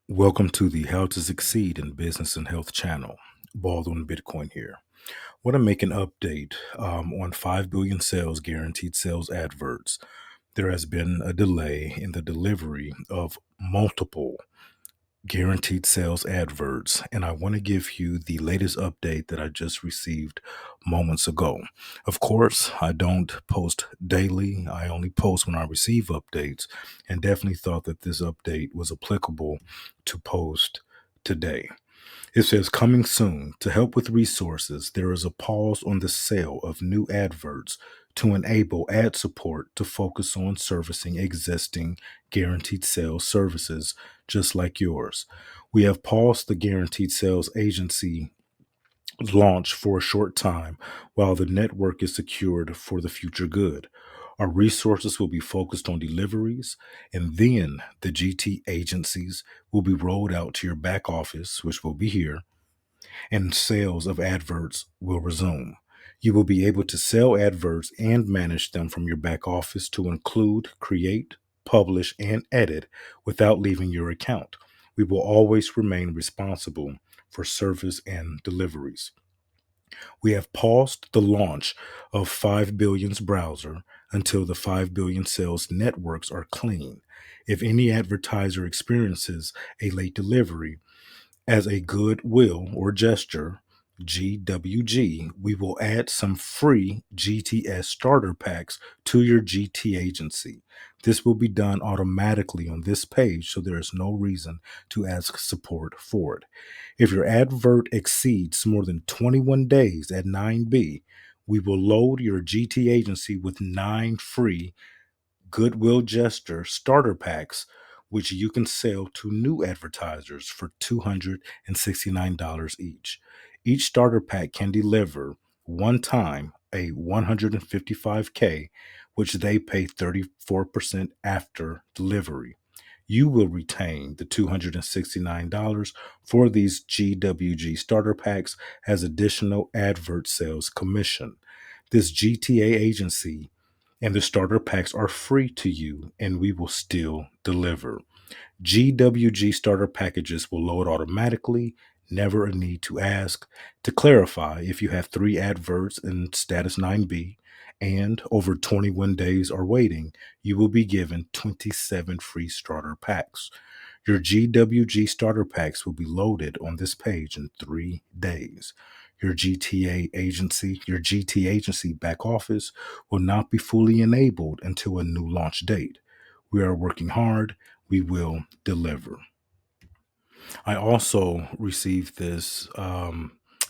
Welcome to the How to Succeed in Business and Health channel. BaldwinBitcoin here. Want to make an update on 5 billion sales guaranteed sales adverts. There has been a delay in the delivery of multiple guaranteed sales adverts, and I want to give you the latest update that I just received moments ago. Of course, I don't post daily. I only post when I receive updates, and definitely thought that this update was applicable to post today. It says, coming soon. To help with resources, there is a pause on the sale of new adverts to enable ad support to focus on servicing existing guaranteed sales services just like yours. We have paused the guaranteed sales agency launch for a short time while the network is secured for the future good. Our resources will be focused on deliveries, and then the GT agencies will be rolled out to your back office, which will be here, and sales of adverts will resume. You will be able to sell adverts and manage them from your back office to include, create, publish, and edit without leaving your account. We will always remain responsible for service and deliveries. We have paused the launch of 5 Billion's browser until the 5 Billion sales networks are clean. If any advertiser experiences a late delivery, as a goodwill or gesture, GWG, we will add some free GTS starter packs to your GT agency. This will be done automatically on this page, so there is no reason to ask support for it. If your advert exceeds more than 21 days at 9B, we will load your GT agency with 9 free Goodwill Gesture starter packs, which you can sell to new advertisers for $269 each. Each starter pack can deliver one time a 155K, which they pay 34% after delivery. You will retain the $269 for these GWG starter packs as additional advert sales commission. This GTA agency and the starter packs are free to you, and we will still deliver. GWG starter packages will load automatically, never a need to ask. To clarify, if you have 3 adverts in status 9B and over 21 days are waiting, you will be given 27 free starter packs. Your GWG starter packs will be loaded on this page in 3 days. Your GT agency back office will not be fully enabled until a new launch date. We are working hard. We will deliver. I also received this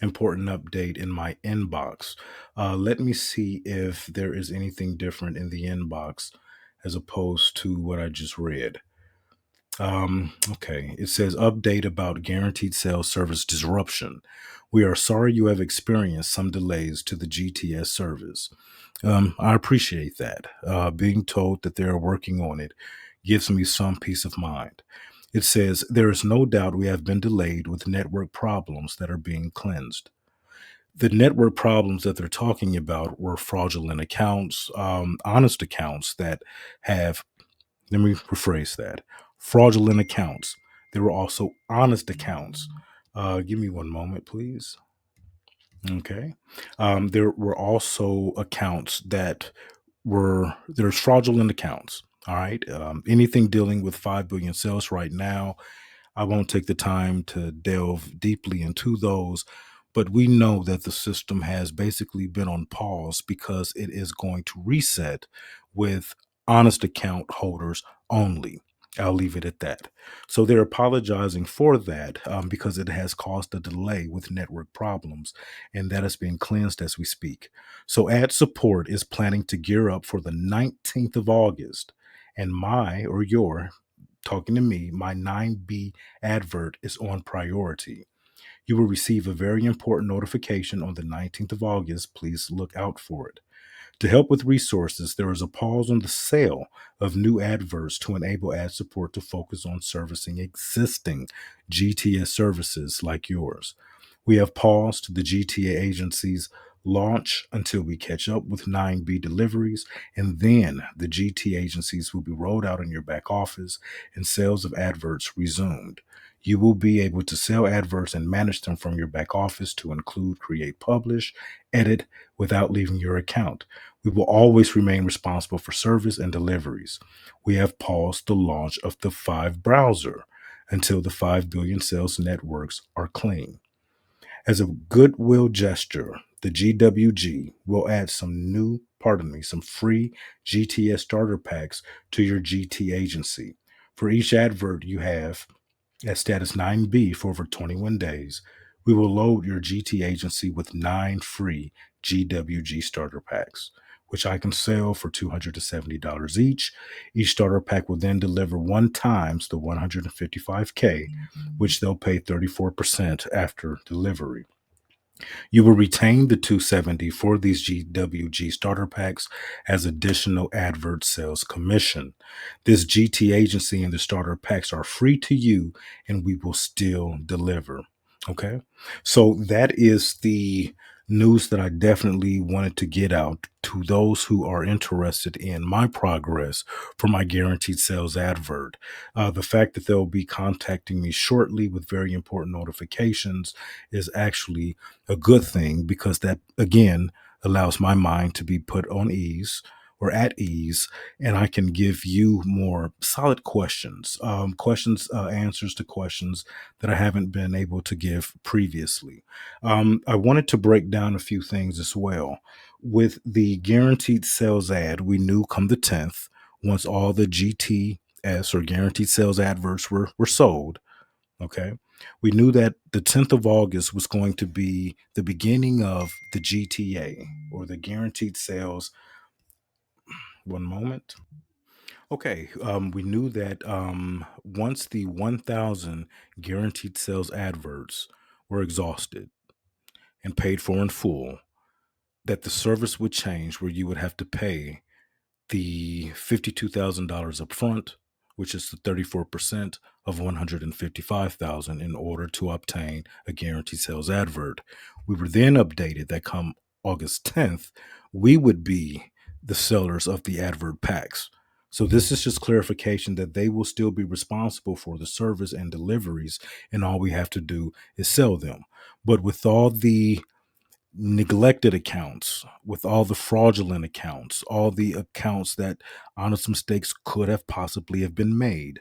important update in my inbox. Let me see if there is anything different in the inbox as opposed to what I just read. Okay, it says update about guaranteed sales service disruption. We are sorry you have experienced some delays to the GTS service. I appreciate that. Being told that they are working on it gives me some peace of mind. It says there is no doubt we have been delayed with network problems that are being cleansed. The network problems that they're talking about were fraudulent accounts, honest accounts that have, let me rephrase that, fraudulent accounts. There were also honest accounts. Give me one moment, please. Okay. There were also accounts that there's fraudulent accounts. All right. Anything dealing with 5 billion sales right now, I won't take the time to delve deeply into those, but we know that the system has basically been on pause because it is going to reset with honest account holders only. I'll leave it at that. So they're apologizing for that because it has caused a delay with network problems, and that is being cleansed as we speak. So ad support is planning to gear up for the 19th of August, and talking to me, my 9B advert is on priority. You will receive a very important notification on the 19th of August. Please look out for it. To help with resources, there is a pause on the sale of new adverts to enable ad support to focus on servicing existing GTS services like yours. We have paused the GTA agency's launch until we catch up with 9B deliveries, and then the GT agencies will be rolled out in your back office and sales of adverts resumed. You will be able to sell adverts and manage them from your back office to include, create, publish, edit without leaving your account. We will always remain responsible for service and deliveries. We have paused the launch of the 5 browser until the 5 billion sales networks are clean. As a goodwill gesture, the GWG will add some free GTS starter packs to your GT agency. For each advert you have at status 9B for over 21 days, we will load your GT agency with 9 free GWG starter packs, which I can sell for $270 each. Each starter pack will then deliver 1 times the 155K, which they'll pay 34% after delivery. You will retain the 270 for these GWG starter packs as additional advert sales commission. This GT agency and the starter packs are free to you, and we will still deliver. Okay. So that is the news that I definitely wanted to get out to those who are interested in my progress for my guaranteed sales advert. The fact that they'll be contacting me shortly with very important notifications is actually a good thing, because that again allows my mind to be put on ease or at ease, and I can give you more solid answers to questions that I haven't been able to give previously. I wanted to break down a few things as well. With the guaranteed sales ad, we knew come the 10th, once all the GTS or guaranteed sales adverts were sold. Okay. We knew that the 10th of August was going to be the beginning of the GTA, or the guaranteed sales. One moment. Okay. We knew that once the 1,000 guaranteed sales adverts were exhausted and paid for in full, that the service would change, where you would have to pay the $52,000 up front, which is the 34% of 155,000, in order to obtain a guaranteed sales advert. We were then updated that come August 10th, we would be the sellers of the advert packs. So this is just clarification that they will still be responsible for the service and deliveries, and all we have to do is sell them. But with all the neglected accounts, with all the fraudulent accounts, all the accounts that honest mistakes could have possibly have been made,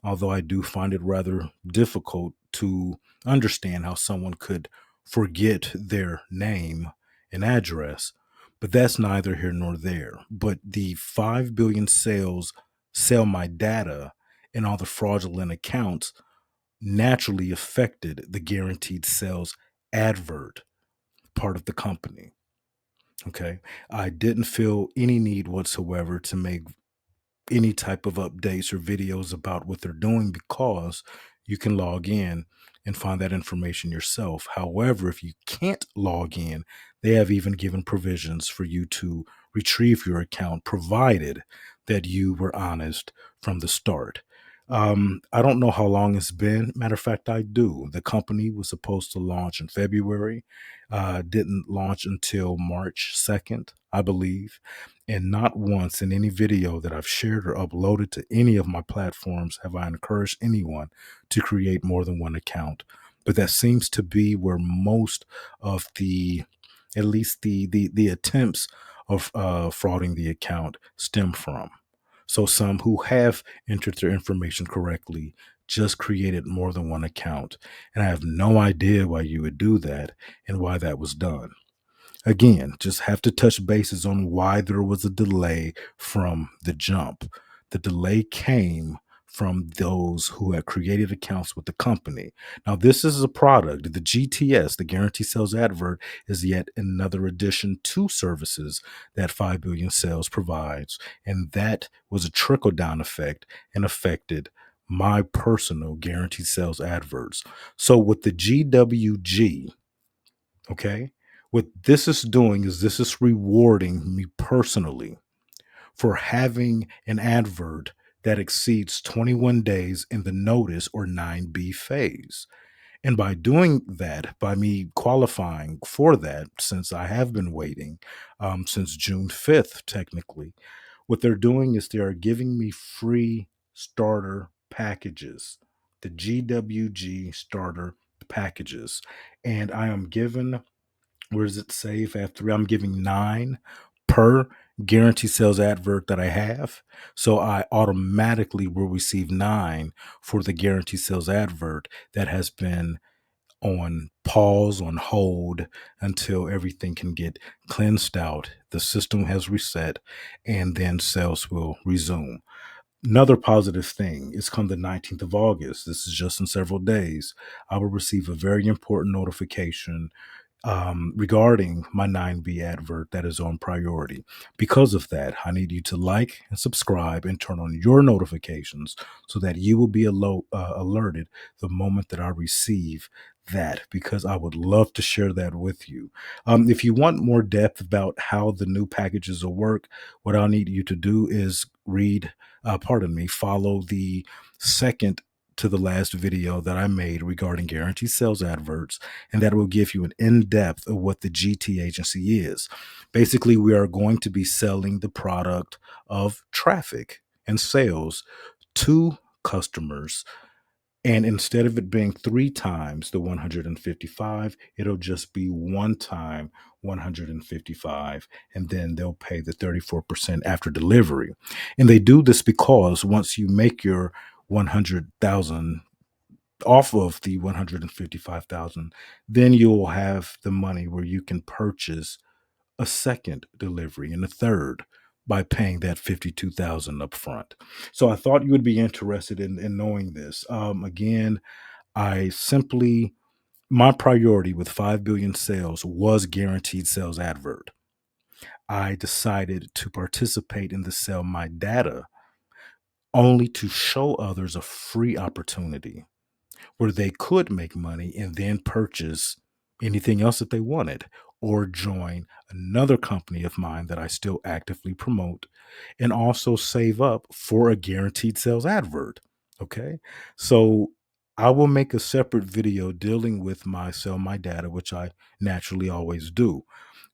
although I do find it rather difficult to understand how someone could forget their name and address, but that's neither here nor there. But the 5 billion sales sell my data, and all the fraudulent accounts naturally affected the guaranteed sales advert part of the company. Okay. I didn't feel any need whatsoever to make any type of updates or videos about what they're doing, because you can log in and find that information yourself. However, if you can't log in, they have even given provisions for you to retrieve your account, provided that you were honest from the start. I don't know how long it's been. Matter of fact, I do. The company was supposed to launch in February, didn't launch until March 2nd, I believe. And not once in any video that I've shared or uploaded to any of my platforms have I encouraged anyone to create more than one account. But that seems to be where most of the, at least the attempts of frauding the account stem from. So some who have entered their information correctly just created more than one account. And I have no idea why you would do that and why that was done. Again, just have to touch bases on why there was a delay from the jump. The delay came from those who had created accounts with the company. Now, this is a product. The GTS, the Guarantee Sales Advert, is yet another addition to services that 5 billion Sales provides. And that was a trickle down effect and affected my personal Guaranteed Sales adverts. So with the GWG, okay, what this is doing is this is rewarding me personally for having an advert that exceeds 21 days in the notice or 9B phase. And by doing that, by me qualifying for that, since I have been waiting since June 5th, technically, what they're doing is they are giving me free starter packages, the GWG starter packages. And I am given, where does it say if I have three? I'm giving 9 per guarantee sales advert that I have. So I automatically will receive 9 for the guarantee sales advert that has been on pause, on hold until everything can get cleansed out. The system has reset and then sales will resume. Another positive thing is come the 19th of August. This is just in several days. I will receive a very important notification regarding my 9B advert that is on priority. Because of that, I need you to like and subscribe and turn on your notifications so that you will be alerted the moment that I receive that, because I would love to share that with you. If you want more depth about how the new packages will work, what I'll need you to do is follow the second to the last video that I made regarding guaranteed sales adverts, and that will give you an in-depth of what the GT agency is. Basically, we are going to be selling the product of traffic and sales to customers. And instead of it being 3 times the 155, it'll just be 1 time 155, and then they'll pay the 34% after delivery. And they do this because once you make your 100,000 off of the 155,000, then you'll have the money where you can purchase a second delivery and a third by paying that 52,000 up front. So I thought you would be interested in knowing this. Again, I simply, my priority with 5 billion sales was guaranteed sales advert. I decided to participate in the Sell My Data only to show others a free opportunity where they could make money and then purchase anything else that they wanted, or join another company of mine that I still actively promote, and also save up for a guaranteed sales advert. Okay. So I will make a separate video dealing with my Sell My Data, which I naturally always do.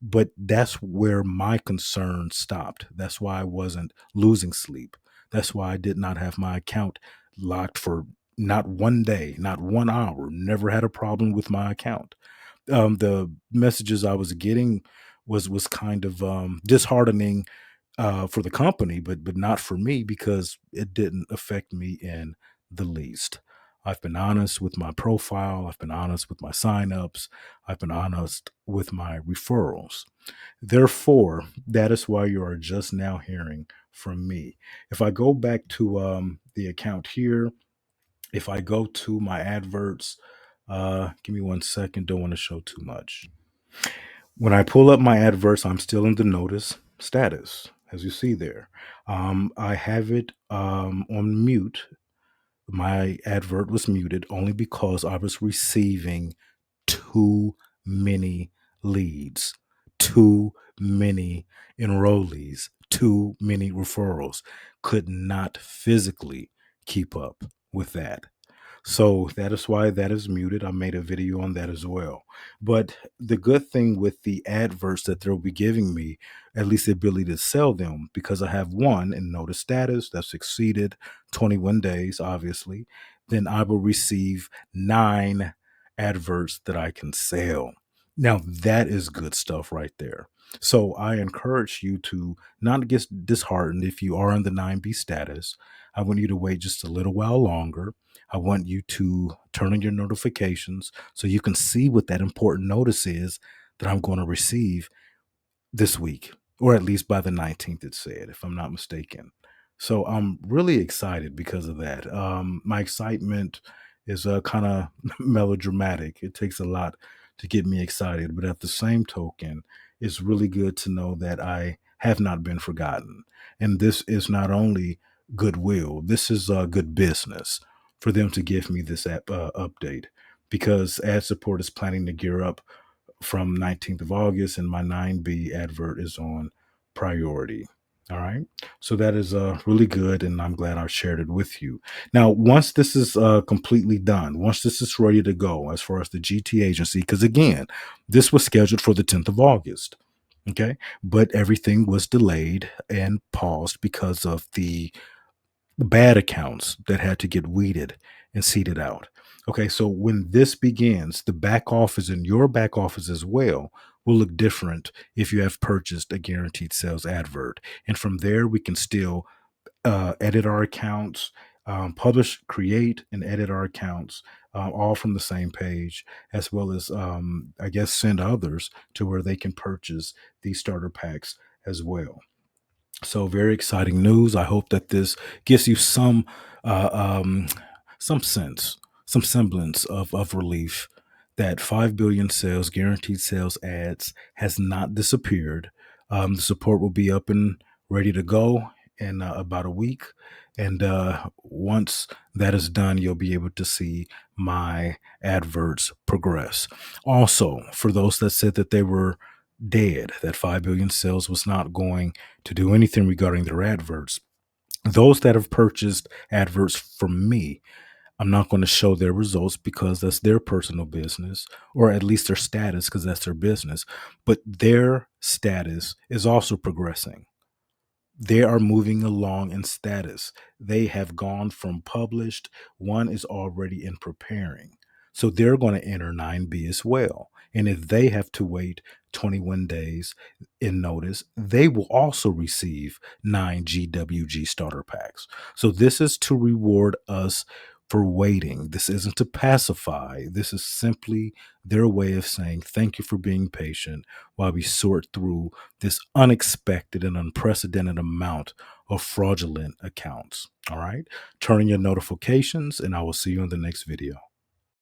But that's where my concern stopped. That's why I wasn't losing sleep. That's why I did not have my account locked for not one day, not 1 hour, never had a problem with my account. The messages I was getting was kind of disheartening for the company, but not for me, because it didn't affect me in the least. I've been honest with my profile. I've been honest with my signups. I've been honest with my referrals. Therefore, that is why you are just now hearing from me. If I go back to the account here, if I go to my adverts, give me 1 second. Don't want to show too much. When I pull up my adverts, I'm still in the notice status, as you see there. I have it on mute. My advert was muted only because I was receiving too many leads, too many enrollees, too many referrals. Could not physically keep up with that. So that is why that is muted. I made a video on that as well. But the good thing with the adverts that they'll be giving me, at least the ability to sell them, because I have one in notice status that's exceeded 21 days, obviously, then I will receive 9 adverts that I can sell. Now, that is good stuff right there. So I encourage you to not get disheartened if you are in the 9B status. I want you to wait just a little while longer. I want you to turn on your notifications so you can see what that important notice is that I'm going to receive this week, or at least by the 19th, it said, if I'm not mistaken. So I'm really excited because of that. My excitement is kind of melodramatic. It takes a lot to get me excited, but at the same token, it's really good to know that I have not been forgotten. And this is not only goodwill, this is good business for them to give me this update, because ad support is planning to gear up from 19th of August, and my 9B advert is on priority. All right. So that is really good. And I'm glad I shared it with you. Now, once this is completely done, once this is ready to go, as far as the GT agency, because again, this was scheduled for the 10th of August. Okay. But everything was delayed and paused because of the bad accounts that had to get weeded and seeded out. Okay, so when this begins, the back office and your back office as well will look different if you have purchased a guaranteed sales advert. And from there, we can still edit our accounts, publish, create, and edit our accounts all from the same page, as well as, I guess, send others to where they can purchase these starter packs as well. So very exciting news. I hope that this gives you uh, um, some sense, some semblance of relief that 5 billion sales, guaranteed sales ads has not disappeared. The support will be up and ready to go in about a week. And once that is done, you'll be able to see my adverts progress. Also, for those that said that they were dead, that 5 billion sales was not going to do anything regarding their adverts. Those that have purchased adverts from me, I'm not going to show their results because that's their personal business, or at least their status because that's their business. But their status is also progressing. They are moving along in status. They have gone from published, one is already in preparing. So they're going to enter 9B as well. And if they have to wait 21 days in notice, they will also receive 9GWG starter packs. So this is to reward us for waiting. This isn't to pacify. This is simply their way of saying thank you for being patient while we sort through this unexpected and unprecedented amount of fraudulent accounts. All right. Turn on your notifications, and I will see you in the next video.